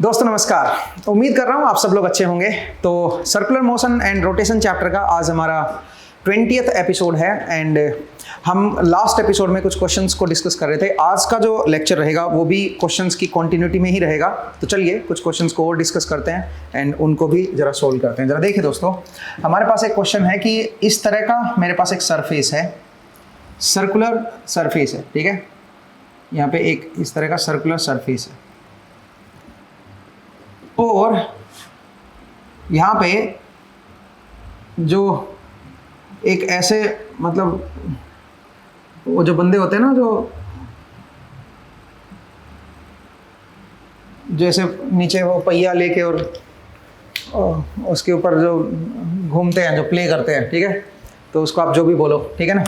दोस्तों नमस्कार। उम्मीद कर रहा हूँ आप सब लोग अच्छे होंगे। तो circular motion and rotation chapter का आज हमारा 20th एपिसोड है एंड हम लास्ट एपिसोड में कुछ क्वेश्चंस को डिस्कस कर रहे थे। आज का जो लेक्चर रहेगा वो भी क्वेश्चंस की कंटिन्यूटी में ही रहेगा। तो चलिए कुछ क्वेश्चंस को और डिस्कस करते हैं एंड उनको भी ज़रा सोल्व करते हैं। ज़रा देखिए दोस्तों, हमारे पास एक क्वेश्चन है कि इस तरह का मेरे पास एक सरफेस है, सर्कुलर सरफेस है, ठीक है। यहाँ पे एक इस तरह का सर्कुलर सरफेस है और यहाँ पे जो एक ऐसे मतलब वो जो बंदे होते हैं ना जो जैसे नीचे वो पहिया लेके और उसके ऊपर जो घूमते हैं, जो प्ले करते हैं, ठीक है। तो उसको आप जो भी बोलो, ठीक है ना।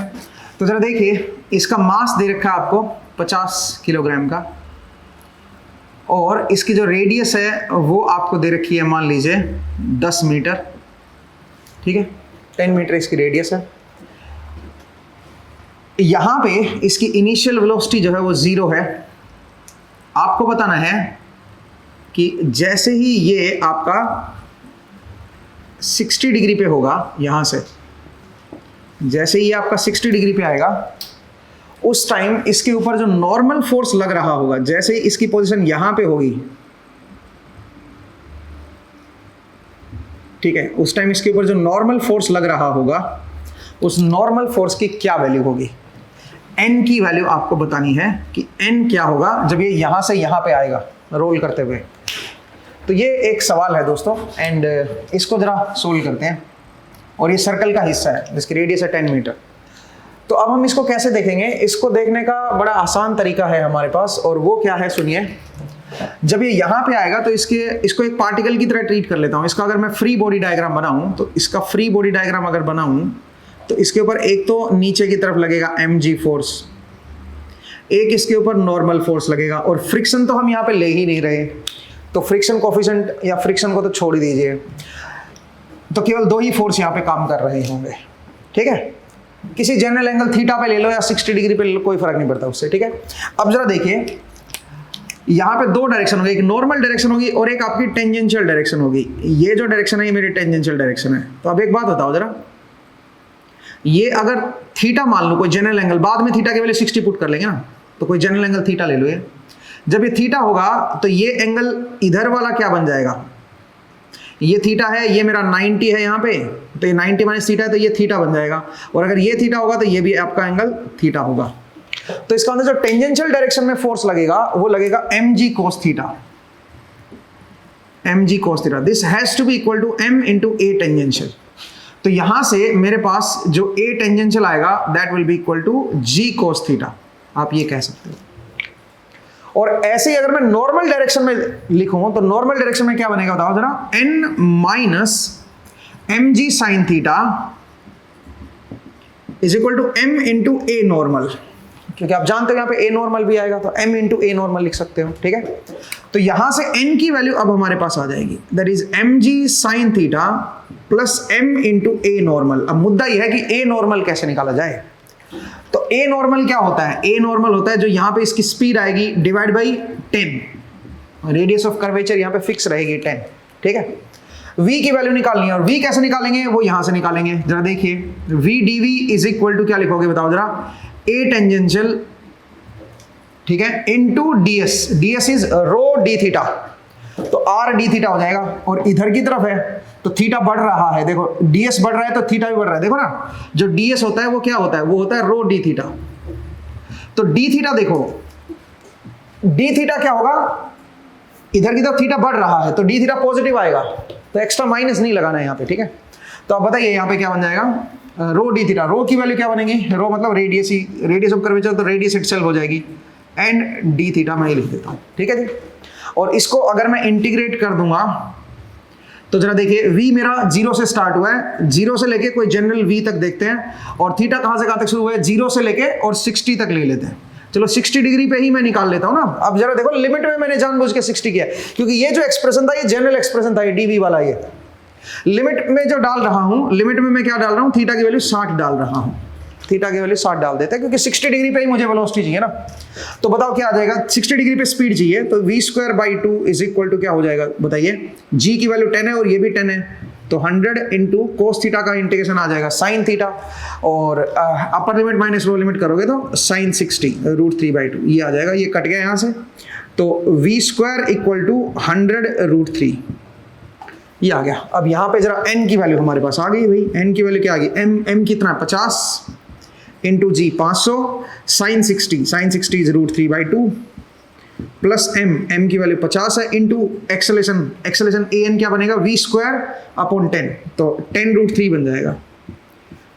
तो जरा देखिए, इसका मास दे रखा है आपको 50 किलोग्राम का और इसकी जो रेडियस है वो आपको दे रखी है, मान लीजिए 10 मीटर, ठीक है। 10 मीटर इसकी रेडियस है। यहाँ पे इसकी इनिशियल वेलोसिटी जो है वो 0 है। आपको बताना है कि जैसे ही ये आपका 60 डिग्री पे होगा, यहाँ से जैसे ही आपका 60 डिग्री पे आएगा उस टाइम इसके ऊपर जो नॉर्मल फोर्स लग रहा होगा, जैसे ही इसकी पोजीशन यहां पे होगी, ठीक है, उस टाइम इसके ऊपर जो नॉर्मल फोर्स लग रहा होगा उस नॉर्मल फोर्स की क्या वैल्यू होगी। एन की वैल्यू आपको बतानी है कि एन क्या होगा जब ये यहां से यहां पे आएगा रोल करते हुए। तो ये एक सवाल है दोस्तों एंड इसको जरा सोल्व करते हैं। और ये सर्कल का हिस्सा है जिसकी रेडियस है 10 मीटर। तो अब हम इसको कैसे देखेंगे, इसको देखने का बड़ा आसान तरीका है हमारे पास, और वो क्या है सुनिए। जब ये यहाँ पे आएगा तो इसको एक पार्टिकल की तरह ट्रीट कर लेता हूँ। इसका अगर मैं फ्री बॉडी डायग्राम बनाऊँ तो इसका फ्री बॉडी डायग्राम अगर बनाऊँ तो इसके ऊपर एक तो नीचे की तरफ लगेगा mg फोर्स, एक इसके ऊपर नॉर्मल फोर्स लगेगा, और फ्रिक्शन तो हम यहाँ पे ले ही नहीं रहे, तो फ्रिक्शन कोफिशिएंट या फ्रिक्शन को तो छोड़ ही दीजिए। तो केवल 2 ही फोर्स यहाँ पे काम कर रहे होंगे, ठीक है। किसी जनरल एंगल थीटा पे ले लो या 60 डिग्री पे ले लो, कोई फर्क नहीं पड़ता उससे, ठीक है। अब जरा देखिए, यहाँ पे 2 डायरेक्शन होगी, एक नॉर्मल डायरेक्शन होगी और एक आपकी टेंजेंशियल डायरेक्शन होगी। ये जो डायरेक्शन है ये मेरी टेंजेंशियल डायरेक्शन है। तो अब एक बात बताओ जरा, ये अगर थीटा मान लो कोई जनरल एंगल, बाद में थीटा के वैल्यू 60 पुट कर लेंगे ना, तो कोई जनरल एंगल थीटा ले लो। ये जब ये थीटा होगा तो ये एंगल इधर वाला क्या बन जाएगा, ये थीटा है, ये मेरा 90 है यहाँ पे, तो ये 90 माइनस थीटा है तो ये थीटा बन जाएगा। और अगर ये थीटा होगा तो ये भी आपका एंगल थीटा होगा। तो इसका मतलब जो टेंजेंशियल डायरेक्शन में फोर्स लगेगा वो लगेगा mg cos theta, mg cos theta. This has to be equal to m into a tangential. तो यहां से मेरे पास जो a टेंजेंशियल आएगा that will be equal to g cos theta, आप ये कह सकते हो। और ऐसे ही अगर मैं नॉर्मल डायरेक्शन में लिखूं तो नॉर्मल डायरेक्शन में क्या बनेगा बताओ जरा, n minus mg sin theta is equal to m into a normal, क्योंकि आप जानते हो यहाँ पे a नॉर्मल भी आएगा तो m इंटू a नॉर्मल लिख सकते हो, ठीक है। तो यहां से n की वैल्यू अब हमारे पास आ जाएगी, that is mg sin theta plus m into a normal. अब मुद्दा यह है कि a नॉर्मल कैसे निकाला जाए। तो a नॉर्मल क्या होता है, a नॉर्मल होता है जो यहाँ पे इसकी स्पीड आएगी divide by 10, radius of curvature यहाँ पे फिक्स रहेगी 10, ठीक है। v की वैल्यू निकालनी है, और v कैसे निकालेंगे वो यहाँ से निकालेंगे। जरा देखिए, v dv is equal to क्या लिखोगे बताओ जरा, a टेंजेंशियल, ठीक है, into ds, ds is rho d theta, तो r d थीटा हो जाएगा। और इधर की तरफ है तो थीटा बढ़ रहा है, देखो ds बढ़ रहा है तो थीटा भी बढ़ रहा है, देखो ना। जो ds होता है वो क्या होता है, वो होता है रो d थीटा। तो d थीटा देखो, d थीटा क्या होगा, इधर की तरफ थीटा बढ़ रहा है तो d थीटा पॉजिटिव आएगा, तो एक्स्ट्रा माइनस नहीं लगाना है यहाँ पे, ठीक है। तो आप बताइए यहाँ पे क्या बन जाएगा, रो d थीटा। रो की वैल्यू क्या बनेगी, रो मतलब radius he, radius of curvature, तो रेडियस इटसेल्फ हो जाएगी, एंड d थीटा मैं लिख देता हूँ, ठीक है जी। और इसको अगर मैं इंटीग्रेट कर दूंगा तो जरा देखिए, v मेरा 0 से स्टार्ट हुआ है, 0 से लेके कोई जनरल v तक देखते हैं, और थीटा कहां से कहां तक शुरू हुआ है, 0 से लेके और 60 तक ले लेते हैं। चलो 60 डिग्री पे ही मैं निकाल लेता हूं ना। अब जरा देखो, लिमिट में मैंने जानबूझ के 60 किया, क्योंकि ये जो एक्सप्रेशन था ये जनरल एक्सप्रेशन था, ये dv वाला। ये लिमिट में जो डाल रहा हूं, लिमिट में मैं क्या डाल रहा हूं, थीटा की वैल्यू 60 डाल रहा हूं। थीटा की वैल्यू 60 डाल देते हैं क्योंकि 60 डिग्री पे ही मुझे वेलोसिटी चाहिए ना। तो बताओ क्या आ जाएगा, 60 डिग्री पे स्पीड चाहिए, तो v²/2 इज इक्वल टू क्या हो जाएगा बताइए, g की वैल्यू 10 है और ये भी 10 है, तो 100 इंटू कोस थीटा का इंटीग्रेशन आ जाएगा साइन थीटा, और upper limit minus lower limit करोगे तो साइन 60 √3/2 ये आ जाएगा, ये कट गया यहाँ से, तो v² इक्वल टू 100√3 ये आ गया। अब यहाँ पे जरा n की वैल्यू हमारे पास आ गई भाई, n की वैल्यू क्या आ गई, m कितना 50 into g 500 sine 60 is √3/2 plus m की वैल्यू 50 है इंटू एक्सेलेशन an क्या बनेगा v²/10, तो 10√3 बन जाएगा,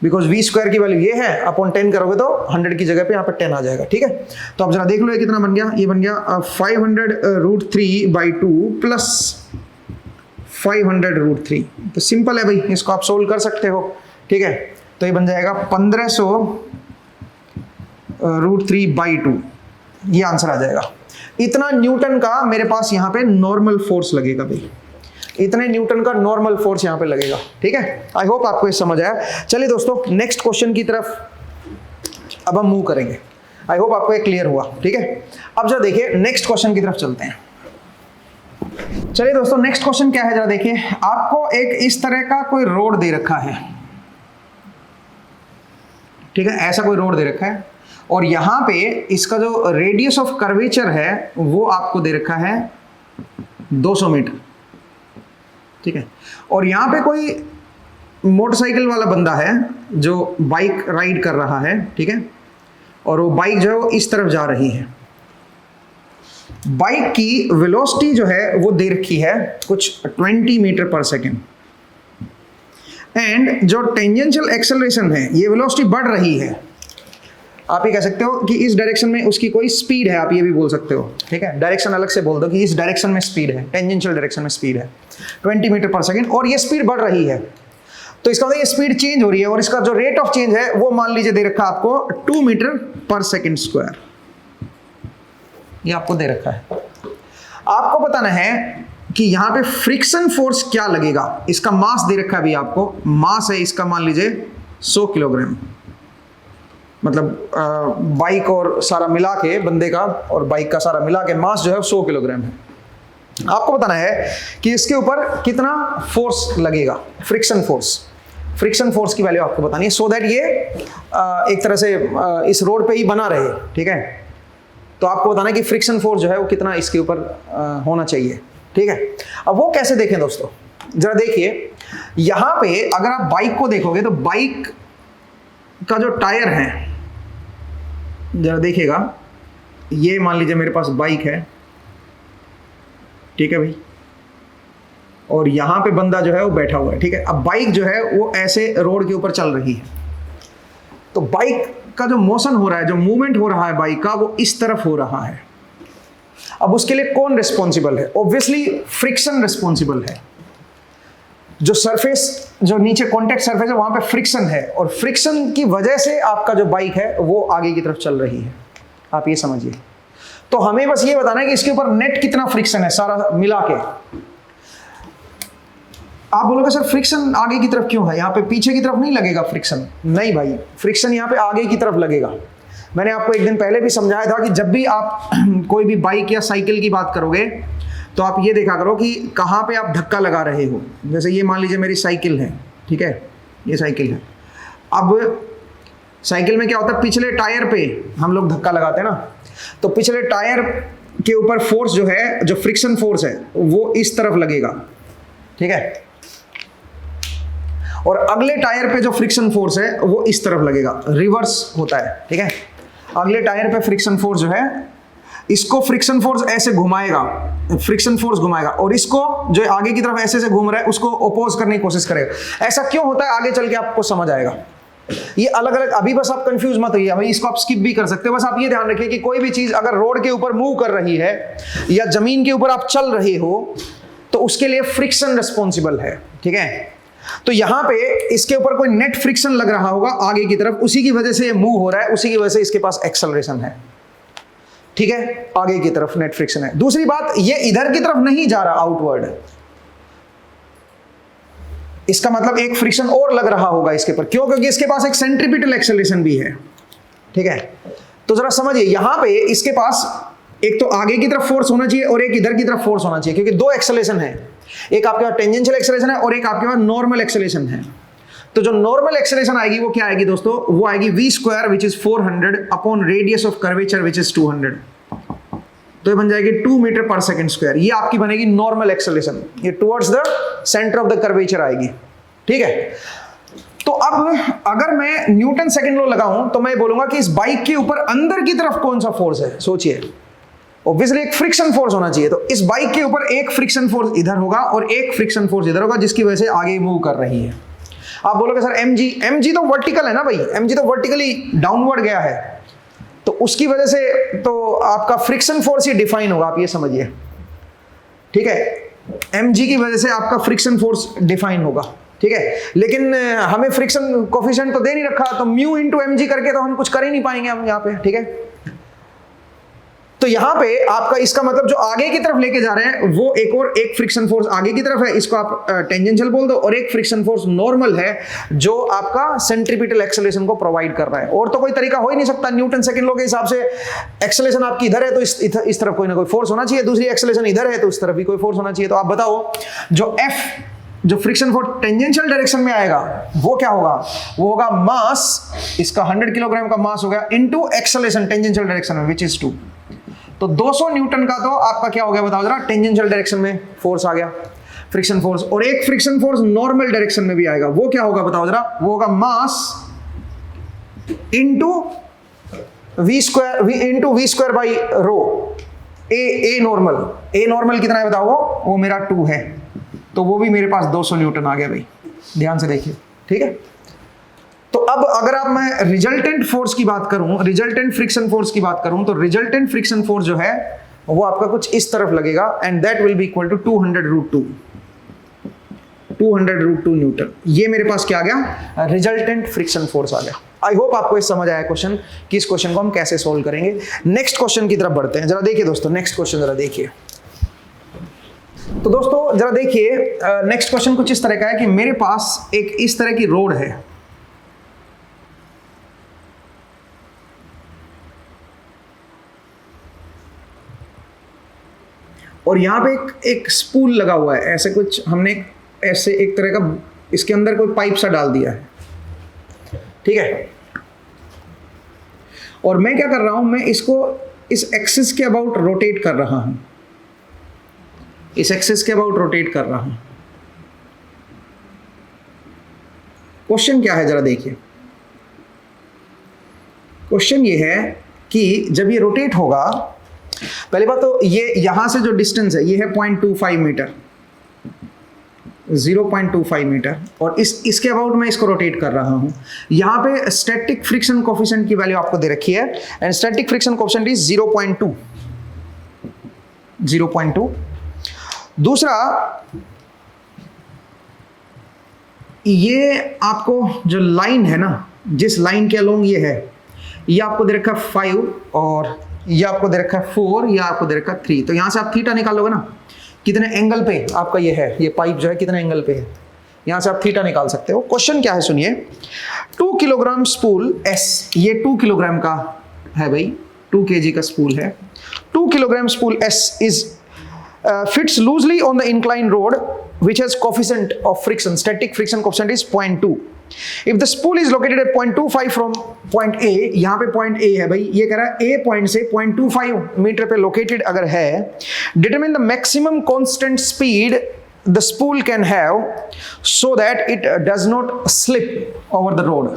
बिकॉज v² की वैल्यू ये है, अपॉन 10 करोगे तो 100 की जगह पे यहाँ पे 10 आ जाएगा, ठीक है। तो अब जरा देख लो ये कितना बन गया, ये बन गया 500√3/2 प्लस 500√3, तो सिंपल है भाई, इसको आप सोल्व कर सकते हो, ठीक है। तो ये बन जाएगा 1500√3/2, ये आंसर आ जाएगा। इतना न्यूटन का मेरे पास यहाँ पे नॉर्मल फोर्स लगेगा भाई, इतने न्यूटन का नॉर्मल फोर्स यहाँ पे लगेगा, ठीक है। आई होप आपको ये समझ आया। चलिए दोस्तों नेक्स्ट क्वेश्चन की तरफ अब हम मूव करेंगे, आई होप आपको ये क्लियर हुआ, ठीक है। अब जरा देखिए नेक्स्ट क्वेश्चन की तरफ चलते हैं। चलिए दोस्तों नेक्स्ट क्वेश्चन क्या है जरा देखिए, आपको एक इस तरह का कोई रोड दे रखा है, ठीक है, ऐसा कोई रोड दे रखा है, और यहां पे इसका जो रेडियस ऑफ कर्वेचर है वो आपको दे रखा है 200 मीटर, ठीक है। और यहां पे कोई मोटरसाइकिल वाला बंदा है जो बाइक राइड कर रहा है, ठीक है, और वो बाइक जो है वो इस तरफ जा रही है। बाइक की वेलोसिटी जो है वो दे रखी है कुछ 20 मीटर पर सेकेंड, एंड जो टेंजेंशियल एक्सेलरेशन है ये वेलोसिटी बढ़ रही है। आप ये कह सकते हो कि इस डायरेक्शन में उसकी कोई स्पीड है, आप ये भी बोल सकते हो, ठीक है। डायरेक्शन अलग से बोल दो कि इस डायरेक्शन में स्पीड है, टेंजेंशियल डायरेक्शन में स्पीड है 20 मीटर पर सेकेंड, और ये स्पीड बढ़ रही है, तो इसका मतलब ये स्पीड चेंज हो रही है, और इसका जो रेट ऑफ चेंज है वो मान लीजिए दे रखा आपको 2 मीटर पर सेकेंड स्क्वायर, ये आपको दे रखा है। आपको बताना है कि यहां पे फ्रिक्शन फोर्स क्या लगेगा, इसका मास दे रखा है अभी आपको, मास है इसका मान लीजिए 100 किलोग्राम, मतलब बाइक और सारा मिला के बंदे का और बाइक का सारा मिला के मास जो है 100 किलोग्राम है। आपको बताना है कि इसके ऊपर कितना फोर्स लगेगा, फ्रिक्शन फोर्स की वैल्यू आपको बतानी है, सो दैट ये एक तरह से इस रोड पे ही बना रहे, ठीक है। तो आपको बताना है कि फ्रिक्शन फोर्स जो है वो कितना इसके ऊपर होना चाहिए, ठीक है। अब वो कैसे देखें दोस्तों, जरा देखिए यहां पे अगर आप बाइक को देखोगे तो बाइक का जो टायर है, जरा देखिएगा, ये मान लीजिए मेरे पास बाइक है, ठीक है भाई, और यहां पे बंदा जो है वो बैठा हुआ है, ठीक है। अब बाइक जो है वो ऐसे रोड के ऊपर चल रही है, तो बाइक का जो मोशन हो रहा है, जो मूवमेंट हो रहा है बाइक का, वो इस तरफ हो रहा है। अब उसके लिए कौन रिस्पॉन्सिबल है, ऑब्वियसली फ्रिक्शन रिस्पॉन्सिबल है। जो सरफेस, जो नीचे कॉन्टैक्ट सरफेस है वहां पे फ्रिक्शन है, और फ्रिक्शन की वजह से आपका जो बाइक है वो आगे की तरफ चल रही है, आप ये समझिए। तो हमें बस ये बताना है कि इसके ऊपर नेट कितना फ्रिक्शन है सारा मिला के। आप बोलोगे सर फ्रिक्शन आगे की तरफ क्यों है, यहाँ पे पीछे की तरफ नहीं लगेगा फ्रिक्शन? नहीं भाई, फ्रिक्शन यहाँ पे आगे की तरफ लगेगा। मैंने आपको एक दिन पहले भी समझाया था कि जब भी आप कोई भी बाइक या साइकिल की बात करोगे तो आप ये देखा करो कि कहाँ पे आप धक्का लगा रहे हो। जैसे ये मान लीजिए मेरी साइकिल है, ठीक है, ये साइकिल है। अब साइकिल में क्या होता है, पिछले टायर पे हम लोग धक्का लगाते हैं ना, तो पिछले टायर के ऊपर फोर्स जो है, जो फ्रिक्शन फोर्स है, वो इस तरफ लगेगा, ठीक है, और अगले टायर पे जो फ्रिक्शन फोर्स है वो इस तरफ लगेगा, रिवर्स होता है, ठीक है। अगले टायर पे फ्रिक्शन फोर्स जो है, इसको फ्रिक्शन फोर्स ऐसे घुमाएगा, फ्रिक्शन फोर्स घुमाएगा, और इसको जो आगे की तरफ ऐसे से घूम रहा है उसको अपोज करने की कोशिश करेगा। ऐसा क्यों होता है आगे चल के आपको समझ आएगा। ये अलग अलग, अभी बस आप कंफ्यूज मत होइए, अभी इसको आप स्किप भी कर सकते हो। बस आप ये ध्यान रखिए कि कोई भी चीज अगर रोड के ऊपर मूव कर रही है या जमीन के ऊपर आप चल रहे हो तो उसके लिए फ्रिक्शन रिस्पॉन्सिबल है, ठीक है। तो यहां पे इसके ऊपर कोई नेट फ्रिक्शन लग रहा होगा आगे की तरफ, उसी की वजह से ये मूव हो रहा है, उसी की वजह से इसके पास एक्सेलरेशन है, ठीक है, आगे की तरफ नेट फ्रिक्शन है। दूसरी बात, ये इधर की तरफ नहीं जा रहा आउटवर्ड, इसका मतलब एक फ्रिक्शन और लग रहा होगा इसके ऊपर, क्यों? क्योंकि इसके पास एक सेंट्रीपिटल एक्सेलरेशन भी है, ठीक है। तो जरा समझिए, यहां पे इसके पास एक तो आगे की तरफ फोर्स होना चाहिए और एक इधर की तरफ फोर्स होना चाहिए, क्योंकि दो एक्सेलरेशन है, एक आपके पास टेंजेंशियल एक्सेलरेशन है और एक आपके पास नॉर्मल एक्सेलरेशन है। तो जो नॉर्मल एक्सेलरेशन आएगी वो क्या आएगी दोस्तों? वो आएगी v square which is 400 upon radius of curvature which is 200। तो ये बन जाएगी 2 मीटर पर सेकंड स्क्वायर। ये आपकी बनेगी नॉर्मल एक्सेलरेशन, ये towards the centre of the curvature आएगी, ठीक है। तो अब अगर मैं न्यूटन सेकंड लॉ लगाऊं तो मैं बोलूंगा कि इस बाइक के ऊपर अंदर की तरफ कौन सा फोर्स है? सोचिए, ऑब्वियसली एक फ्रिक्शन फोर्स होना चाहिए। तो इस बाइक के ऊपर एक फ्रिक्शन फोर्स इधर होगा और एक फ्रिक्शन फोर्स इधर होगा, जिसकी वजह से आगे मूव कर रही है। आप बोलोगे सर mg तो वर्टिकल है ना भाई, mg तो वर्टिकली डाउनवर्ड गया है, तो उसकी वजह से तो आपका फ्रिक्शन फोर्स ही डिफाइन होगा, आप ये समझिए, ठीक है। mg की वजह से आपका फ्रिक्शन फोर्स डिफाइन होगा, ठीक है। लेकिन हमें फ्रिक्शन कोफिशिएंट तो दे नहीं रखा, तो म्यू इंटू mg करके तो हम कुछ कर ही नहीं पाएंगे हम यहाँ पे, ठीक है। तो यहां पे आपका इसका मतलब जो आगे की तरफ लेके जा रहे हैं वो एक फ्रिक्शन फोर्स आगे की तरफ है, इसको आप टेंजेंशियल बोल दो, और एक फ्रिक्शन फोर्स नॉर्मल है जो आपका सेंट्रीपिटल एक्सेलरेशन को प्रोवाइड कर रहा है। और तो कोई तरीका हो ही नहीं सकता, न्यूटन सेकंड लॉ के हिसाब से एक्सेलरेशन आपकी इधर है तो इस तरफ कोई ना कोई फोर्स होना चाहिए, दूसरी एक्सेलरेशन इधर है तो इस तरफ भी कोई फोर्स होना चाहिए। तो आप बताओ, जो फ्रिक्शन फोर्स टेंजेंशियल डायरेक्शन में आएगा वो क्या होगा? वो होगा मास, इसका 100 किलोग्राम का मास हो गया इनटू एक्सेलरेशन टेंजेंशियल डायरेक्शन में विच इज 2। तो 200 न्यूटन का तो आपका क्या हो गया बताओ जरा? टेंजेंशियल डायरेक्शन में फोर्स आ गया, फ्रिक्शन फोर्स। और एक फ्रिक्शन फोर्स नॉर्मल डायरेक्शन में भी आएगा, वो क्या होगा बताओ जरा? वो होगा mass into v square by rho. A normal कितना है बताओ? वो मेरा 2 है, तो वो भी मेरे पास 200 न्यूटन आ गया भाई, ध्यान से देखिए, ठीक है। तो अब अगर आप मैं रिजल्टेंट फोर्स की बात करूं, रिजल्टेंट फ्रिक्शन फोर्स की बात करूं, तो रिजल्टेंट फ्रिक्शन फोर्स जो है वो आपका कुछ इस तरफ लगेगा, and that will be equal to 200√2 newton. ये मेरे पास क्या आ गया? रिजल्टेंट फ्रिक्शन फोर्स आ गया। आई होप आपको ये समझ आया क्वेश्चन कि इस क्वेश्चन को हम कैसे सोल्व करेंगे। नेक्स्ट क्वेश्चन की तरफ बढ़ते हैं, जरा देखिए दोस्तों, नेक्स्ट क्वेश्चन जरा देखिए। तो दोस्तों जरा देखिए, नेक्स्ट क्वेश्चन कुछ इस तरह का है कि मेरे पास एक इस तरह की रोड है, और यहां पे एक स्पूल लगा हुआ है, ऐसे कुछ हमने ऐसे एक तरह का इसके अंदर कोई पाइप सा डाल दिया है, ठीक है। और मैं क्या कर रहा हूं, मैं इसको इस एक्सिस के अबाउट रोटेट कर रहा हूं, इस एक्सिस के अबाउट रोटेट कर रहा हूं। क्वेश्चन क्या है जरा देखिए। क्वेश्चन ये है कि जब ये रोटेट होगा, पहली बात तो ये यहां से जो डिस्टेंस है ये है 0.25 मीटर, 0.25 मीटर, और इसके अबाउट मैं इसको रोटेट कर रहा हूं। यहां पे स्टैटिक फ्रिक्शन कोफिशिएंट की वैल्यू आपको दे रखी है, and static friction coefficient is 0.2। दूसरा, ये आपको जो लाइन है ना, जिस लाइन के अलोंग ये है, ये आपको दे रखा है 5, और ये आपको दे रखा है 4, ये आपको दे रखा है 3। तो यहां से आप थीटा निकालोगे ना, कितने एंगल पे आपका ये है, ये पाइप जो है कितने एंगल पे है, यहां से आप थीटा निकाल सकते हो। क्वेश्चन क्या है सुनिए। 2 किलोग्राम स्पूल S, ये 2 किलोग्राम का है भाई, 2 kg का स्पूल है। 2 kilogram spool S is fits loosely on the inclined road which has coefficient of friction, static friction coefficient is 0.2. If the spool is located at 0.25 from point A, यहाँ पे point A है भाई, ये कह रहा है A point से 0.25 metre पे located अगर है, determine the maximum constant speed the spool can have so that it does not slip over the road.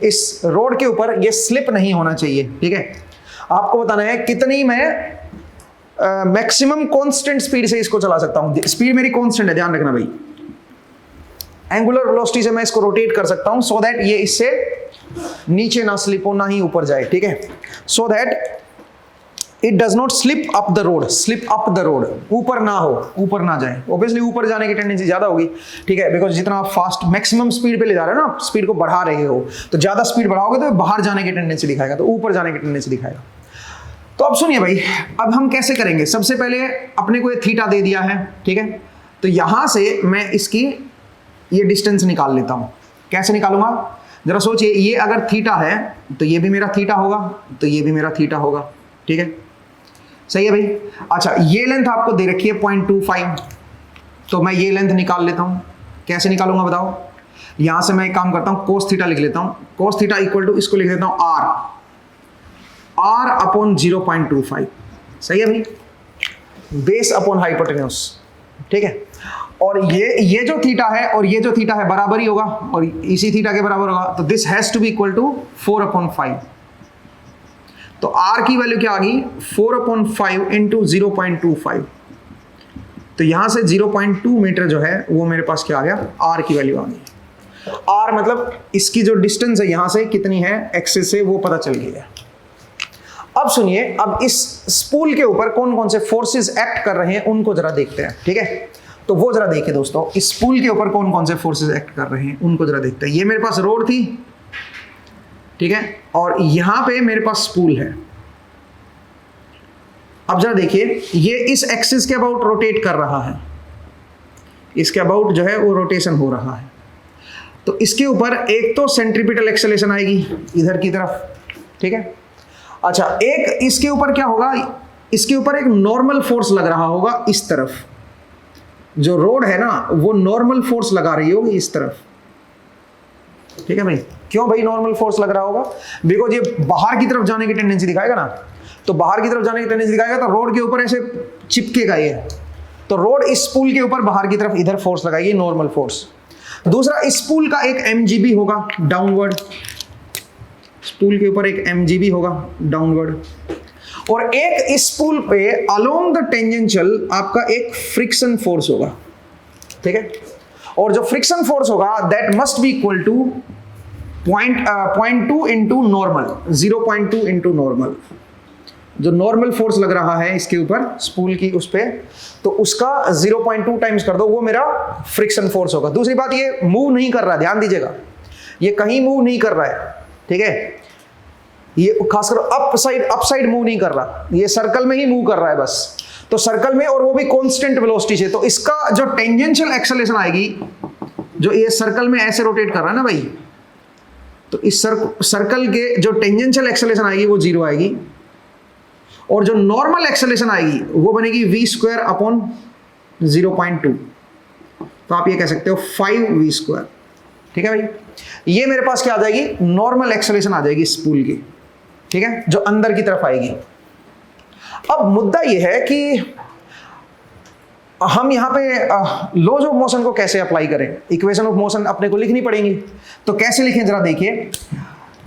इस रोड के ऊपर ये स्लिप नहीं होना चाहिए, ठीक है। आपको बताना है कितनी मैं मैक्सिमम कांस्टेंट स्पीड से इसको चला सकता हूं। स्पीड मेरी कांस्टेंट है, ध्यान रखना भाई। एंगुलर वेलोसिटी से मैं इसको रोटेट कर सकता हूं सो दैट ये इससे नीचे ना स्लिप हो, ना ही ऊपर जाए, ठीक है। So that it does not slip up the road, ऊपर ना हो, ऊपर ना जाए। ऑब्वियसली ऊपर जाने की टेंडेंसी ज्यादा होगी, ठीक है, बिकॉज जितना आप फास्ट मैक्सिमम स्पीड पे ले जा रहे हो ना, स्पीड को बढ़ा रहे हो, तो ज्यादा स्पीड बढ़ाओगे तो बाहर जाने की टेंडेंसी दिखाएगा, तो ऊपर जाने की टेंडेंसी दिखाएगा। तो अब सुनिए भाई, अब हम कैसे करेंगे। सबसे पहले अपने को ये थीटा दे दिया है, ठीक है, तो यहां से मैं इसकी ये डिस्टेंस निकाल लेता हूँ। कैसे निकालूंगा जरा सोचिए, ये अगर थीटा है तो ये भी मेरा थीटा होगा, तो ये भी मेरा थीटा होगा, ठीक है, सही है भाई। अच्छा ये लेंथ आपको दे रखी है 0.25, तो मैं ये लेंथ निकाल लेता हूँ। कैसे निकालूंगा बताओ, यहां से मैं एक काम करता हूँ, कोस थीटा लिख लेता हूँ। कोस थीटा इक्वल टू इसको लिख देता हूँ आर अपॉन 0.25, सही है भाई, बेस अपॉन हाइपोटेन्यूज, ठीक है। और ये जो थीटा है और ये जो थीटा है बराबर ही होगा और इसी थीटा के बराबर होगा, तो this has to be equal to 4/5। तो आर की वैल्यू क्या आ गई 4/5 इंटू 0.25, तो यहां से 0.2 मीटर जो है वो मेरे पास क्या आ गया, आर की वैल्यू आ गई। आर मतलब इसकी जो डिस्टेंस है यहां से कितनी है एक्सिस से, वो पता चल गई है। अब सुनिए, अब इस स्पूल के ऊपर कौन कौन से फोर्सेस एक्ट कर रहे हैं उनको जरा देखते हैं, ठीक है। तो वो जरा देखिए दोस्तों, इस स्पूल के ऊपर कौन कौन से फोर्सेस एक्ट कर रहे हैं उनको जरा देखते हैं। ये मेरे पास रोड थी, ठीक है, और यहां पे मेरे पास स्पूल है। अब जरा देखिए, ये इस एक्सिस के अबाउट रोटेट कर रहा है, इसके अबाउट जो है वो रोटेशन हो रहा है। तो इसके ऊपर एक तो सेंट्रीपिटल एक्सेलेरेशन आएगी इधर की तरफ, ठीक है। अच्छा एक इसके ऊपर क्या होगा, इसके ऊपर एक नॉर्मल फोर्स लग रहा होगा इस तरफ, जो रोड है ना वो नॉर्मल फोर्स लगा रही होगी इस तरफ, ठीक है भाई। क्यों भाई नॉर्मल फोर्स लग रहा होगा, बिकॉज ये बाहर की तरफ जाने की टेंडेंसी दिखाएगा ना, तो बाहर की तरफ जाने की टेंडेंसी दिखाएगा तो रोड के ऊपर ऐसे चिपकेगा ये, तो रोड इस पुल के ऊपर बाहर की तरफ इधर फोर्स लगाएगी, नॉर्मल फोर्स। दूसरा इस पुल का एक mgb होगा डाउनवर्ड, स्पूल के ऊपर एक mgb होगा डाउनवर्ड, और एक इस स्पूल पे अलोंग द टेंजेंशियल आपका एक फ्रिक्शन फोर्स होगा, ठीक है। और जो फ्रिक्शन फोर्स होगा that must be equal to 0.2 into normal, 0.2 into normal. जो नॉर्मल फोर्स लग रहा है इसके ऊपर स्पूल की उस पे, तो उसका 0.2 टाइम्स कर दो, वो मेरा फ्रिक्शन फोर्स होगा। दूसरी बात, ये मूव नहीं कर रहा है, ध्यान दीजिएगा, ये कहीं मूव नहीं कर रहा है, ठीक है। ये खासकर अप साइड मूव नहीं कर रहा, ये सर्कल में ही मूव कर रहा है बस। तो सर्कल में, और वो भी कांस्टेंट वेलोसिटी से, तो इसका जो टेंजेंशियल एक्सेलरेशन आएगी, जो ये सर्कल में ऐसे रोटेट कर रहा है ना भाई, तो इस सर्कल के जो टेंजेंशियल एक्सेलरेशन आएगी वो 0 आएगी, और जो नॉर्मल एक्सेलरेशन आएगी वो बनेगी v² अपॉन 0.2। तो आप ये कह सकते हो 5v², ठीक है भाई। ये मेरे पास क्या आ जाएगी, नॉर्मल एक्सेलरेशन आ जाएगी स्पूल की, ठीक है, जो अंदर की तरफ आएगी। अब मुद्दा ये है कि हम यहाँ पे लॉज ऑफ मोशन को कैसे अप्लाई करें, इक्वेशन ऑफ मोशन अपने को लिखनी पड़ेंगी। तो कैसे लिखें जरा देखिए,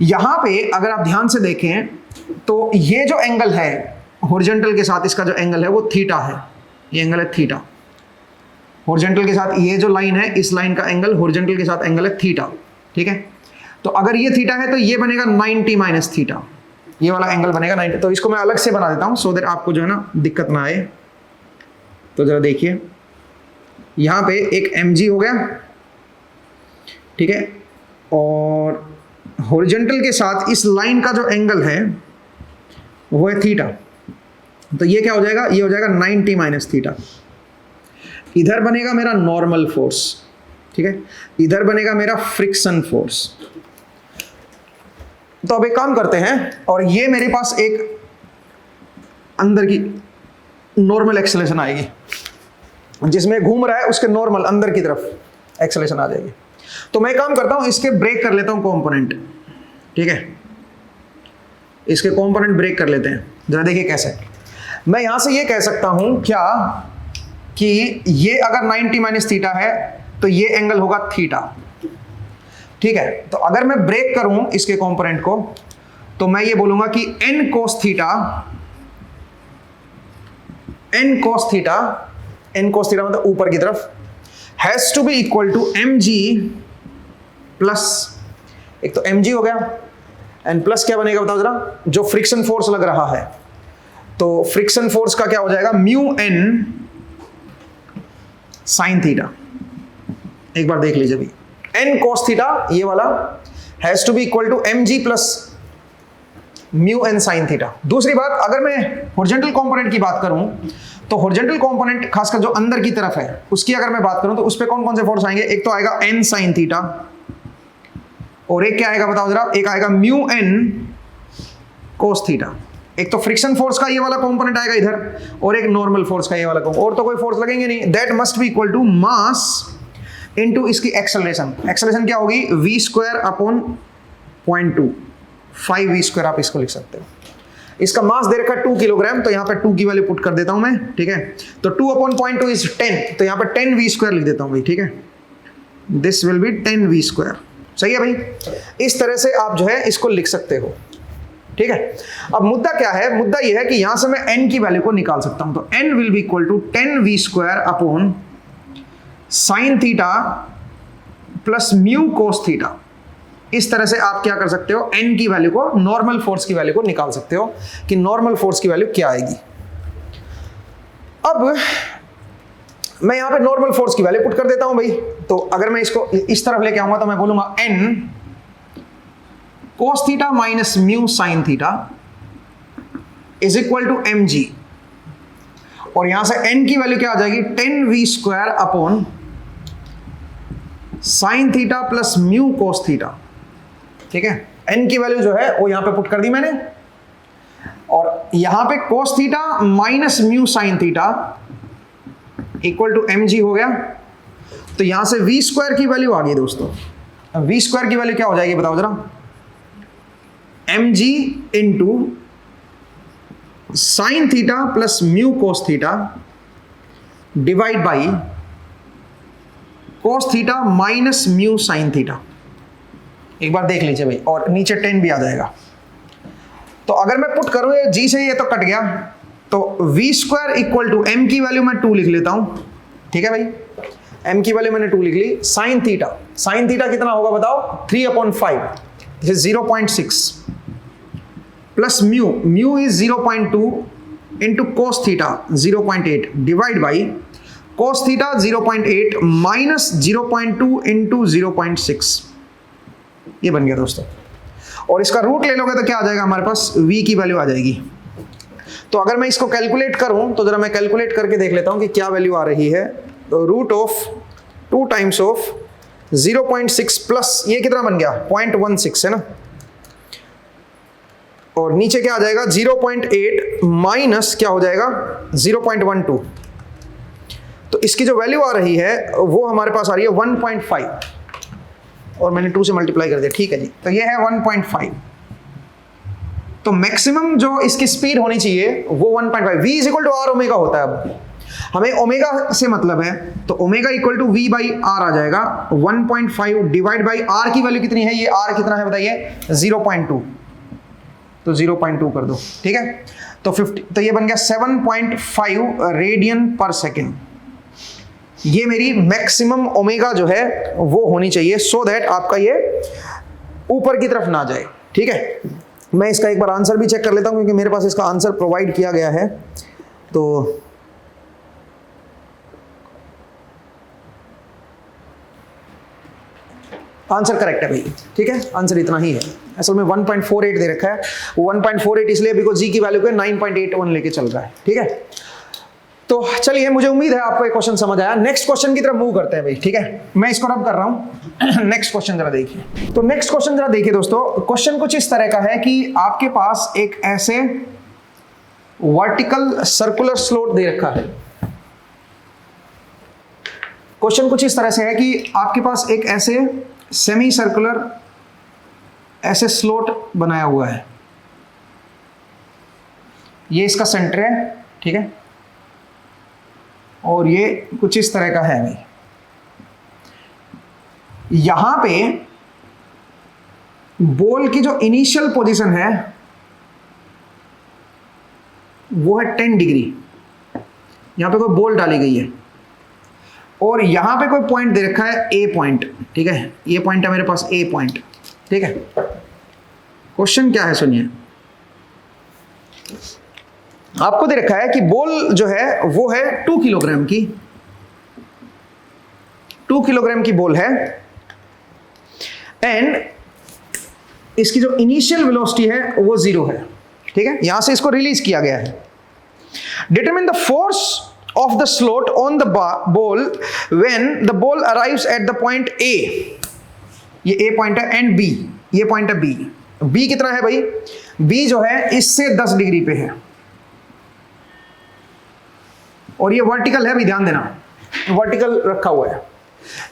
यहाँ पे अगर आप ध्यान से देखें तो ये जो एंगल है हॉरिजॉन्टल के साथ, इसका जो एंगल है वो थीटा है, ये एंगल है थीटा। हॉरिजॉन्टल के साथ ये जो लाइन है, इस लाइन का एंगल हॉरिजॉन्टल के साथ एंगल है थीटा, ठीक है। तो अगर ये थीटा है तो ये बनेगा 90 माइनस थीटा, ये वाला एंगल बनेगा 90। तो इसको मैं अलग से बना देता हूं सो दैट आपको जो है ना दिक्कत ना आए। तो जरा देखिए, यहां पे एक mg हो गया, ठीक है, और हॉरिजॉन्टल के साथ इस लाइन का जो एंगल है वो है थीटा। तो ये क्या हो जाएगा, ये हो जाएगा 90 माइनस थीटा। इधर बनेगा मेरा नॉर्मल फोर्स, ठीक है, इधर बनेगा मेरा फ्रिक्शन फोर्स। तो अब एक काम करते हैं, और ये मेरे पास एक अंदर की नॉर्मल एक्सेलरेशन आएगी, जिसमें घूम रहा है उसके नॉर्मल अंदर की तरफ एक्सेलरेशन आ जाएगी। तो मैं काम करता हूं, इसके ब्रेक कर लेता हूं कंपोनेंट, ठीक है, इसके कंपोनेंट ब्रेक कर लेते हैं। जरा देखिए कैसे, मैं यहां से ये कह सकता हूं क्या कि ये अगर 90 माइनस थीटा है तो ये एंगल होगा थीटा, ठीक है। तो अगर मैं ब्रेक करूं इसके कंपोनेंट को, तो मैं ये बोलूंगा कि n cos थीटा मतलब ऊपर की तरफ, has to be equal to mg plus, एक तो mg हो गया, एंड प्लस क्या बनेगा बताओ जरा, जो फ्रिक्शन फोर्स लग रहा है, तो फ्रिक्शन फोर्स का क्या हो जाएगा, म्यू n साइन थीटा। एक बार देख लीजिए भी, n cos थीटा ये वाला has to be equal to mg plus mu n sine theta. दूसरी बात, अगर मैं हॉरिजॉन्टल कंपोनेंट की बात करूं तो हॉरिजॉन्टल कंपोनेंट खासकर जो अंदर की तरफ है उसकी अगर मैं बात करूं तो उस पे कौन कौन से फोर्स आएंगे, एक तो आएगा n sin थीटा, और एक क्या आएगा बताओ जरा, एक आएगा म्यू n cos थीटा। एक तो फ्रिक्शन फोर्स का ये वाला कंपोनेंट आएगा इधर, और एक नॉर्मल फोर्स का ये वाला कंपोनेंट, और तो कोई फोर्स लगेंगे नहीं। That must be equal to mass into इसकी एक्सेलरेशन। एक्सेलरेशन क्या होगी, v स्क्वायर अपॉन 0.2, 5v² आप इसको लिख सकते हो। इसका मास दे रखा 2 किलोग्राम, तो यहाँ पे 2 की वैल्यू पुट कर देता हूं मैं, ठीक है। तो 2/0.2 इज 10, तो यहाँ पे 10v² लिख देता हूं भाई, ठीक है। This will be 10v²। सही है भाई, इस तरह से आप जो है इसको लिख सकते हो, ठीक है। अब मुद्दा क्या है, मुद्दा यह है कि यहां से मैं n की वैल्यू को निकाल सकता हूं। तो n will be equal to 10v² upon sine theta plus mu cos theta. इस तरह से आप क्या कर सकते हो, n की वैल्यू को, नॉर्मल फोर्स की वैल्यू को निकाल सकते हो कि नॉर्मल फोर्स की वैल्यू क्या आएगी। अब मैं यहां पे नॉर्मल फोर्स की वैल्यू पुट कर देता हूं भाई। तो अगर मैं इसको इस तरफ लेके आऊंगा तो मैं बोलूंगा n cos theta minus mu sine theta is equal to mg, और यहां से n की वैल्यू क्या आ जाएगी, 10v² upon sine theta plus mu cos theta, ठीक है। n की वैल्यू जो है वो यहां पे पुट कर दी मैंने, और यहां पे cos theta minus mu sine theta equal to mg हो गया। तो यहां से v² की वैल्यू आ गई दोस्तों। v² की वैल्यू क्या हो जाएगी बताओ जरा, mg into sine theta plus mu cos theta divide by cos theta minus mu sine theta. एक बार देख लीजिए भाई, और नीचे 10 भी आ जाएगा। तो अगर मैं पुट करूं ये g से, ये तो कट गया, तो v² इक्वल टू m की वैल्यू मैं 2 लिख लेता हूं, ठीक है भाई। m की वैल्यू मैंने 2 लिख ली। साइन थीटा कितना होगा बताओ, 3/5, this is 0.6 plus mu is 0.2 into cos theta 0.8 divide by cos theta 0.8 minus 0.2 into 0.6। ये बन गया दोस्तों, और इसका रूट ले लोगे तो क्या आ जाएगा हमारे पास, v की वैल्यू आ जाएगी। तो अगर मैं इसको कैलकुलेट करूं तो जरा मैं कैलकुलेट करके देख लेता हूं कि क्या वैल्यू आ रही है। तो root of 2 times of 0.6 plus ये कितना बन गया, 0.16 है ना, और नीचे क्या आ जाएगा 0.8 माइनस क्या हो जाएगा 0.12। तो इसकी जो वैल्यू आ रही है वो हमारे पास आ रही है 1.5, और मैंने 2 से मल्टीप्लाई कर दिया, ठीक है जी। तो ये है 1.5। तो मैक्सिमम जो इसकी स्पीड होनी चाहिए वो 1.5, v is equal to r omega होता है। अब हमें ओमेगा से मतलब है, तो omega equal to v by r आ जाएगा। 1.5 डिवाइड बाई आर की वैल्यू कितनी है, ये आर कितना है बताइए, 0.2, तो 0.2 कर दो, ठीक है। तो 50, तो ये बन गया 7.5 रेडियन पर सेकेंड। ये मेरी मैक्सिमम ओमेगा जो है वो होनी चाहिए, सो दैट आपका ये ऊपर की तरफ ना जाए, ठीक है। मैं इसका एक बार आंसर भी चेक कर लेता हूं, क्योंकि मेरे पास इसका आंसर प्रोवाइड किया गया है। तो आंसर करेक्ट है भाई, ठीक है, आंसर इतना ही है। असल में 1.48 दे रखा है, 1.48 इसलिए बिकॉज जी की वैल्यू को 9.81 लेके चल रहा है, ठीक है। तो चलिए, मुझे उम्मीद है आपको ये क्वेश्चन समझ आया। नेक्स्ट क्वेश्चन की तरफ मूव करते हैं भाई, ठीक है। मैं इसको रब कर रहा हूं। नेक्स्ट क्वेश्चन जरा देखिए। तो नेक्स्ट क्वेश्चन जरा देखिए दोस्तों। क्वेश्चन कुछ इस तरह का है कि आपके पास एक ऐसे वर्टिकल सर्कुलर स्लोट दे रखा है। क्वेश्चन कुछ इस तरह से है कि आपके पास एक ऐसे सेमी सर्कुलर ऐसे स्लोट बनाया हुआ है, ये इसका सेंटर है, ठीक है, और ये कुछ इस तरह का है भाई। यहां पे बॉल की जो इनिशियल पोजीशन है वो है 10 डिग्री। यहां पे कोई बॉल डाली गई है, और यहां पे कोई पॉइंट दे रखा है ए पॉइंट, ठीक है। ये पॉइंट है मेरे पास ए पॉइंट, ठीक है। क्वेश्चन क्या है सुनिए। आपको दे रखा है कि बॉल जो है वो है 2 किलोग्राम की, 2 किलोग्राम की बॉल है, एंड इसकी जो इनिशियल वेलोसिटी है वो 0 है, ठीक है। यहां से इसको रिलीज किया गया है। Determine the force of the slot on the ball when the ball arrives at the point A, ये ए पॉइंट है, एंड बी, ये पॉइंट है बी। बी कितना है भाई? बी जो है इससे 10 डिग्री पे है, और ये वर्टिकल है भाई, ध्यान देना, वर्टिकल रखा हुआ है।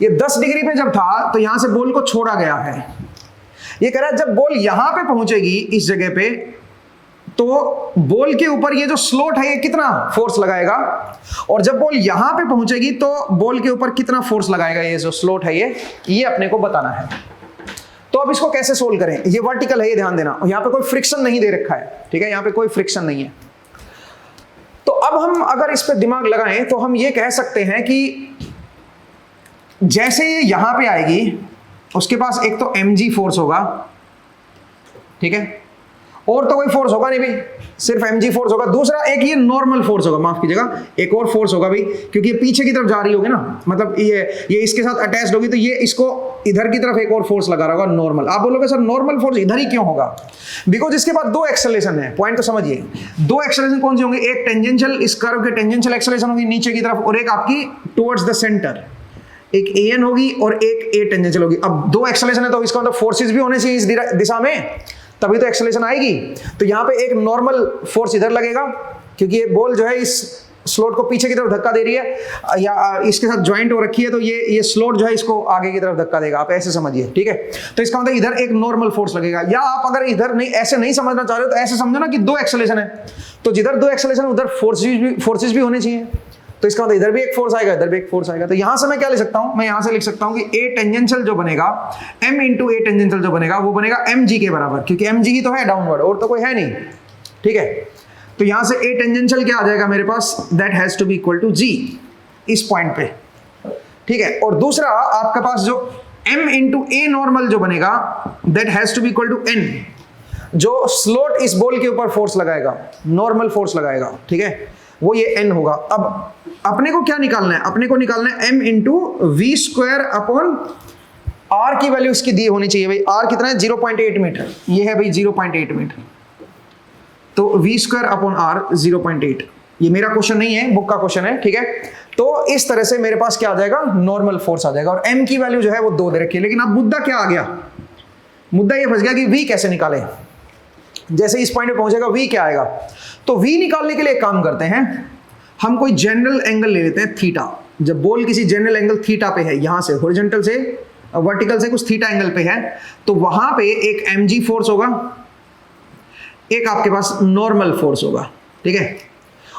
ये 10 डिग्री पे जब था तो यहां से बॉल को छोड़ा गया है। ये कह रहा है जब बॉल यहां पे पहुंचेगी इस जगह पे, तो बॉल के ऊपर ये जो स्लोट है ये कितना फोर्स लगाएगा, और जब बॉल यहां पे पहुंचेगी तो बॉल के ऊपर कितना फोर्स लगाएगा ये जो स्लोट है, ये अपने को बताना है। तो अब इसको कैसे सोल्व करें? ये वर्टिकल है, ये ध्यान देना, यहां पे कोई फ्रिक्शन नहीं दे रखा है, ठीक है, यहां पे कोई फ्रिक्शन नहीं है। तो अब हम अगर इस पे दिमाग लगाएं तो हम ये कह सकते हैं कि जैसे ये यहां पे आएगी, उसके पास एक तो mg फोर्स होगा, ठीक है, और तो कोई फोर्स होगा नहीं भाई, सिर्फ mg फोर्स होगा। दूसरा एक ये नॉर्मल फोर्स होगा, माफ कीजिएगा, एक और फोर्स होगा भाई, क्योंकि ये पीछे की तरफ जा रही होगी ना, मतलब ये इसके साथ अटैच्ड होगी, तो ये इसको इधर की तरफ एक और फोर्स लगा रहा होगा, नॉर्मल। आप बोलोगे सर नॉर्मल फोर्स इधर ही क्यों होगा? बिकॉज इसके बाद दो एक्सेलरेशन है, पॉइंट तो समझिए। दो एक्सेलरेशन कौन सी होंगे? एक टेंजेंशियल, इस कर्व के टेंजेंशियल एक्सेलरेशन होगी नीचे की तरफ, और एक आपकी टुवर्ड्स द सेंटर, एक an होगी और एक a टेंजेंशियल होगी। अब दो एक्सेलरेशन है तो इसका मतलब फोर्सेस भी होने चाहिए इस दिशा में, तभी तो एक्सेलरेशन आएगी। तो यहाँ पे एक नॉर्मल फोर्स इधर लगेगा, क्योंकि ये बॉल जो है इस स्लोट को पीछे की तरफ धक्का दे रही है, या इसके साथ ज्वाइंट हो रखी है, तो ये स्लोट जो है इसको आगे की तरफ धक्का देगा, आप ऐसे समझिए, ठीक है। तो इसका मतलब इधर एक नॉर्मल फोर्स लगेगा। या आप अगर इधर नहीं, ऐसे नहीं समझना चाह रहे हो तो ऐसे समझो ना कि दो एक्सेलरेशन है, तो जिधर दो एक्सेलरेशन उधर फोर्सेस भी होने चाहिए। तो इसका मतलब इधर भी एक फोर्स आएगा, इधर भी एक फोर्स आएगा। तो यहां से मैं क्या लिख सकता हूं? मैं यहां से लिख सकता हूं कि a टेंजेंशियल जो बनेगा, m इंटू a टेंजेंशियल जो बनेगा वो बनेगा mg के बराबर, क्योंकि mg ही तो है डाउनवर्ड, और तो कोई है नहीं, ठीक है। तो यहां से a टेंजेंशियल क्या आ जाएगा मेरे पास? That has to be equal to g इस पॉइंट पे, ठीक है। और दूसरा आपके पास जो m इंटू a नॉर्मल जो बनेगा, that has to be equal to n, जो स्लोट इस बॉल के ऊपर फोर्स लगाएगा, नॉर्मल फोर्स लगाएगा, ठीक है, वो ये n होगा। अब अपने को क्या निकालना है? अपने को निकालना है m into v square upon r की वैल्यू इसकी दी होनी चाहिए भाई। r कितना है? 0.8 मीटर, ये है भाई 0.8 मीटर, तो वी स्क्वायर अपॉन r 0.8। ये मेरा क्वेश्चन नहीं है, बुक का क्वेश्चन है, ठीक है। तो इस तरह से मेरे पास क्या आ जाएगा? नॉर्मल फोर्स आ जाएगा, और m की वैल्यू जो है वो 2 दे रखी है। लेकिन अब मुद्दा क्या आ गया? मुद्दा ये फंस गया कि v कैसे निकाले। जैसे इस पॉइंट पे पहुंचेगा v क्या आएगा? तो v निकालने के लिए एक काम करते हैं, हम कोई जनरल एंगल ले लेते हैं थीटा। जब बॉल किसी जनरल एंगल थीटा पे है, यहां से हॉरिजॉन्टल से वर्टिकल से कुछ थीटा एंगल पे है, तो वहां पे एक mg फोर्स होगा, एक आपके पास नॉर्मल फोर्स होगा, ठीक है।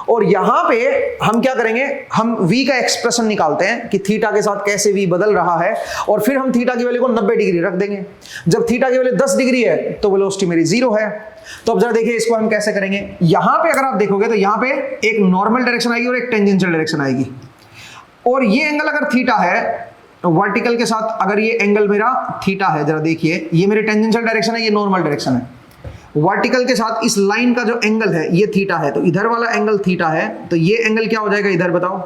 और यहां पे हम क्या करेंगे? हम v का एक्सप्रेशन निकालते हैं कि थीटा के साथ कैसे v बदल रहा है, और फिर हम थीटा की वैल्यू को 90 डिग्री रख देंगे। जब थीटा की वैल्यू 10 डिग्री है तो वेलोसिटी मेरी 0 है। तो अब जरा देखिए इसको हम कैसे करेंगे। यहां पे अगर आप देखोगे तो यहां पे एक नॉर्मल डायरेक्शन आएगी और एक टेंजेंशियल डायरेक्शन आएगी, और ये एंगल अगर थीटा है वर्टिकल के साथ, अगर ये एंगल मेरा थीटा है, जरा देखिए, ये मेरे टेंजेंशियल डायरेक्शन है, ये नॉर्मल डायरेक्शन है। वर्टिकल के साथ इस लाइन का जो एंगल है ये थीटा है, तो इधर वाला एंगल थीटा है, तो ये एंगल क्या हो जाएगा इधर बताओ?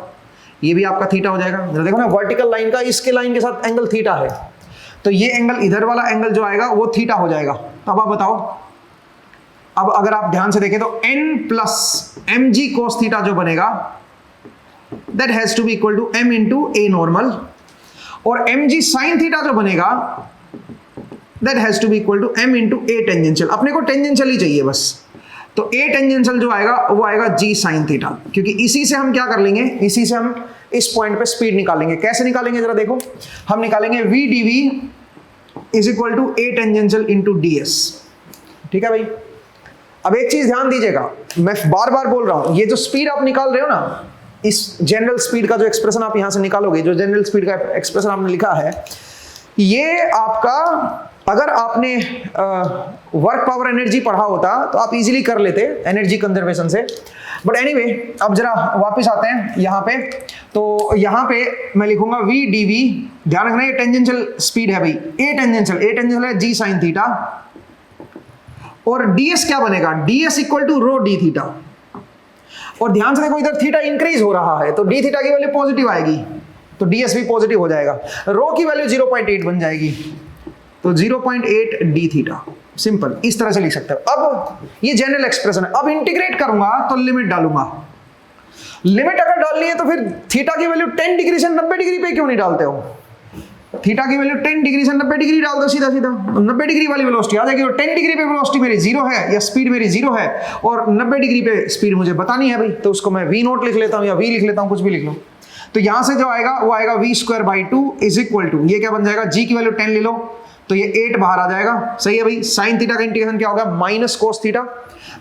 ये भी आपका थीटा हो जाएगा। जरा देखो ना, वर्टिकल लाइन का इसके लाइन के साथ एंगल थीटा है, तो ये एंगल इधर वाला एंगल जो आएगा वो थीटा हो जाएगा। तो अब आप बताओ, अब अगर आप ध्यान से देखें तो n plus mg cos theta जो बनेगा, that has to be equal to m into a normal, और mg sin थीटा जो बनेगा, that has to be equal to m into a tangential. अपने को टेंजेंशियल ही चाहिए बस, तो a टेंजेंशियल जो आएगा वो आएगा g sin थीटा, क्योंकि इसी से हम क्या कर लेंगे? इसी से हम इस पॉइंट पे स्पीड निकालेंगे। कैसे निकालेंगे जरा देखो, हम निकालेंगे v dv is equal to a tangential into ds, ठीक है भाई। अब एक चीज ध्यान दीजिएगा, मैं बार बार बोल रहा हूं, ये जो स्पीड आप निकाल रहे हो ना, इस जनरल स्पीड का जो एक्सप्रेशन आप यहां से निकालोगे, जो जनरल स्पीड का एक्सप्रेशन आपने लिखा है, ये आपका, अगर आपने वर्क पावर एनर्जी पढ़ा होता तो आप इजीली कर लेते एनर्जी कंजर्वेशन से। बट एनीवे, अब जरा वापस आते हैं यहाँ पे। तो यहाँ पे मैं लिखूंगा v dv, ध्यान रखना ये टेंजेंशियल स्पीड है भाई, a टेंजेंशियल है g sin थीटा, और ds क्या बनेगा? ds equal to rho d theta. और ध्यान से देखो, इधर थीटा इंक्रीज हो रहा है, तो डी थीटा की वैल्यू पॉजिटिव आएगी, तो ds भी पॉजिटिव हो जाएगा, रो की वैल्यू 0.8 बन जाएगी, तो 0.8 डी थीटा। सिंपल, इस तरह से लिख सकते हो। अब ये जनरल एक्सप्रेशन है। अब इंटीग्रेट करूंगा तो लिमिट डालूंगा, लिमिट अगर डालनी है तो फिर थीटा की वैल्यू 10 डिग्री से 90 डिग्री पे क्यों नहीं डालते हो? थीटा की वैल्यू 10 डिग्री से 90 डिग्री डाल दो सीधा सीधा, 90 डिग्री वाली वेलोसिटी आ जाएगी। और 10 डिग्री पे वेलोसिटी मेरी जीरो है या स्पीड मेरी जीरो है और 90 डिग्री पे स्पीड मुझे बतानी है भाई, तो उसको मैं v नोट लिख लेता हूँ या v लिख लेता हूँ, कुछ भी लिख लो। तो यहां से जो आएगा वो आएगा v²/2 इज इक्वल टू, ये क्या बन जाएगा, g की वैल्यू 10 ले लो तो ये 8 बाहर आ जाएगा, सही है भाई। साइन थीटा का इंटीग्रेशन क्या होगा, minus cos theta,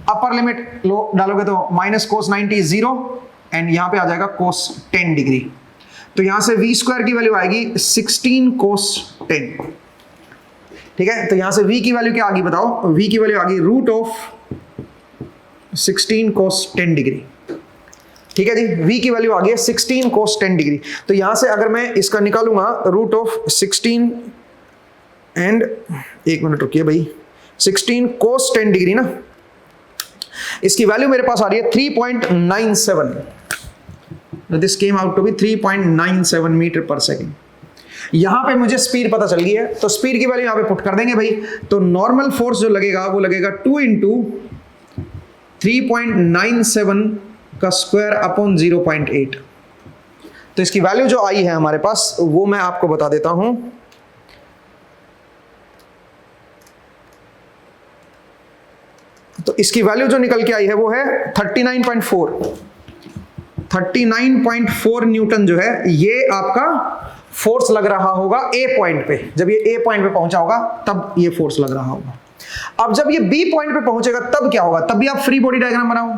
upper limit लो डालोगे तो माइनस कोस 90 जीरो एंड यहाँ पे आ जाएगा कोस 10 डिग्री। तो यहां से v² की वैल्यू आएगी 16 कोस 10, ठीक है। तो यहां से v की वैल्यू क्या आ गई बताओ, v की वैल्यू आ गई √16 कोस 10 डिग्री, ठीक है जी। v की वैल्यू आ गई 16 कोस 10 डिग्री। तो यहां से अगर मैं इसका निकालूंगा √16 एंड, एक मिनट रुकिए भाई, 16 कोस 10 डिग्री ना, इसकी वैल्यू मेरे पास आ रही है 3.97। This came out to be 3.97 metre per second. यहां पे मुझे स्पीड पता चल गई है, तो स्पीड की वैल्यू यहां पे पुट कर देंगे भाई। तो नॉर्मल फोर्स जो लगेगा वो लगेगा 2 × 3.97 का स्क्वायर अपॉन 0.8। तो इसकी वैल्यू जो आई है हमारे पास वो मैं आपको बता देता हूं। तो इसकी वैल्यू जो निकल के आई है वो है 39.4 न्यूटन जो है ये आपका फोर्स लग रहा होगा ए पॉइंट पे। जब ये ए पॉइंट पे पहुंचा होगा तब ये फोर्स लग रहा होगा। अब जब ये बी पॉइंट पे पहुंचेगा तब क्या होगा, तब भी आप फ्री बॉडी डायग्राम बनाओ।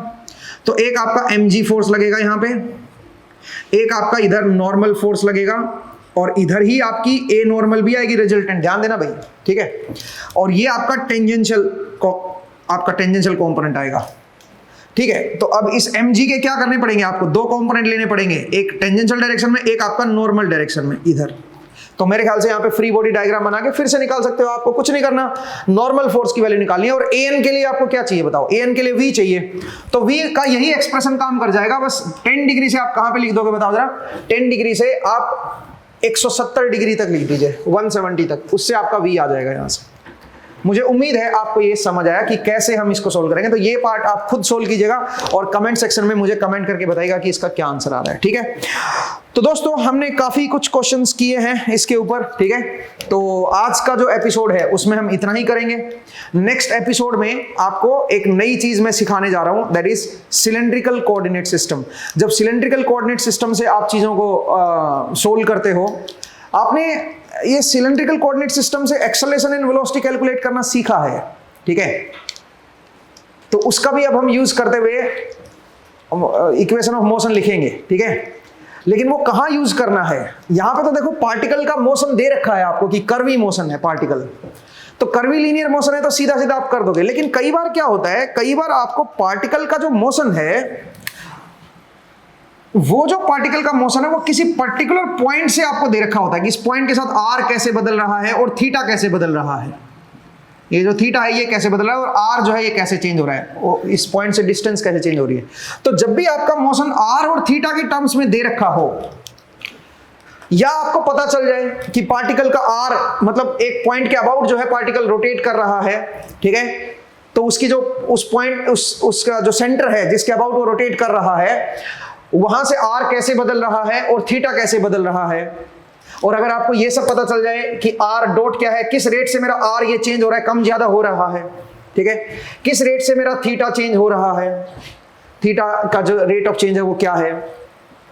तो एक आपका mg फोर्स लगेगा यहां पे, एक आपका इधर नॉर्मल फोर्स लगेगा और इधर ही आपकी ए नॉर्मल भी आएगी रिजल्टेंट, ध्यान देना भाई, ठीक है। और ये आपका टेंजेंशियल कंपोनेंट आएगा, ठीक है। तो अब इस mg के क्या करने पड़ेंगे आपको, दो कंपोनेंट लेने पड़ेंगे, एक टेंजेंशियल डायरेक्शन में, एक आपका नॉर्मल डायरेक्शन में इधर। तो मेरे ख्याल से यहाँ पे फ्री बॉडी डायग्राम बना के फिर से निकाल सकते हो, आपको कुछ नहीं करना, नॉर्मल फोर्स की वैल्यू निकालनी है। और an के लिए आपको क्या चाहिए बताओ, an के लिए v चाहिए, तो v का यही एक्सप्रेशन काम कर जाएगा। बस 10 डिग्री से आप कहां पे लिख दोगे बताओ जरा, 10 डिग्री से आप 170 डिग्री तक लिख दीजिए, 170 तक, उससे आपका v आ जाएगा यहां से। मुझे उम्मीद है आपको ये समझ आया कि कैसे हम इसको सोल्व करेंगे। तो ये पार्ट आप खुद सोल्व कीजिएगा और कमेंट सेक्शन में मुझे कमेंट करके बताइएगा कि इसका क्या आंसर आ रहा है, ठीक है। तो दोस्तों हमने काफी कुछ क्वेश्चंस किए हैं इसके ऊपर, ठीक है। तो आज का जो एपिसोड है उसमें हम इतना ही करेंगे। नेक्स्ट एपिसोड में आपको एक नई चीज मैं सिखाने जा रहा हूं, that is cylindrical coordinate system. जब सिलेंड्रिकल कोऑर्डिनेट सिस्टम से आप चीजों को सोल्व करते हो, आपने ये सिलेंड्रिकल कोऑर्डिनेट सिस्टम से एक्सेलरेशन एंड वेलोसिटी कैलकुलेट करना सीखा है, ठीक है। तो उसका भी अब हम यूज करते हुए इक्वेशन ऑफ मोशन लिखेंगे, ठीक है। लेकिन वो कहां यूज करना है, यहां पे तो देखो पार्टिकल का मोशन दे रखा है आपको कि कर्वी मोशन है पार्टिकल, तो कर्वी लीनियर मोशन है तो सीधा सीधा आप कर दोगे। लेकिन कई बार क्या होता है, कई बार आपको पार्टिकल का जो मोशन है, वो जो पार्टिकल का मोशन है वो किसी पर्टिकुलर पॉइंट से आपको दे रखा होता है कि इस पॉइंट के साथ आर कैसे बदल रहा है और थीटा कैसे बदल रहा है, ये जो थीटा है ये कैसे बदल रहा है और आर जो है ये कैसे चेंज हो रहा है, और इस पॉइंट से डिस्टेंस कैसे चेंज हो रही है। तो जब भी आपका मोशन आर और थीटा के टर्म्स में दे रखा हो, या आपको पता चल जाए कि पार्टिकल का आर मतलब एक पॉइंट के अबाउट जो है पार्टिकल रोटेट कर रहा है, ठीक है, तो उसकी जो उस पॉइंट उसका जो सेंटर है जिसके अबाउट वो रोटेट कर रहा है, वहां से आर कैसे बदल रहा है और थीटा कैसे बदल रहा है। और अगर आपको ये सब पता चल जाए कि आर डॉट क्या है, किस रेट से मेरा आर ये चेंज हो रहा है, कम ज्यादा हो रहा है, ठीक है, किस रेट से मेरा थीटा चेंज हो रहा है, थीटा का जो रेट ऑफ चेंज है वो क्या है,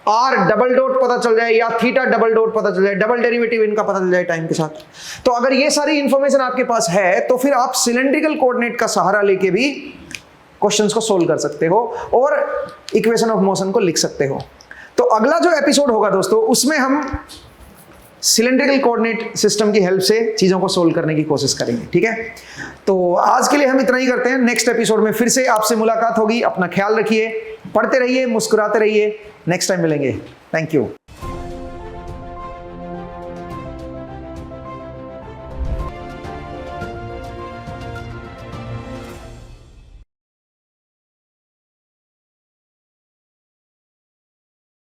आर डबल डॉट पता चल जाए या थीटा डबल डॉट पता चल जाए, डबल डेरिवेटिव इनका पता चल जाए टाइम के साथ, तो अगर ये सारी इंफॉर्मेशन आपके पास है तो फिर आप सिलेंड्रिकल कोऑर्डिनेट का सहारा लेके भी क्वेश्चंस को सोल्व कर सकते हो और इक्वेशन ऑफ मोशन को लिख सकते हो। तो अगला जो एपिसोड होगा दोस्तों, उसमें हम सिलेंड्रिकल कोऑर्डिनेट सिस्टम की हेल्प से चीजों को सोल्व करने की कोशिश करेंगे, ठीक है। तो आज के लिए हम इतना ही करते हैं, नेक्स्ट एपिसोड में फिर से आपसे मुलाकात होगी। अपना ख्याल रखिए, पढ़ते रहिए, मुस्कुराते रहिए, नेक्स्ट टाइम मिलेंगे। Thank you.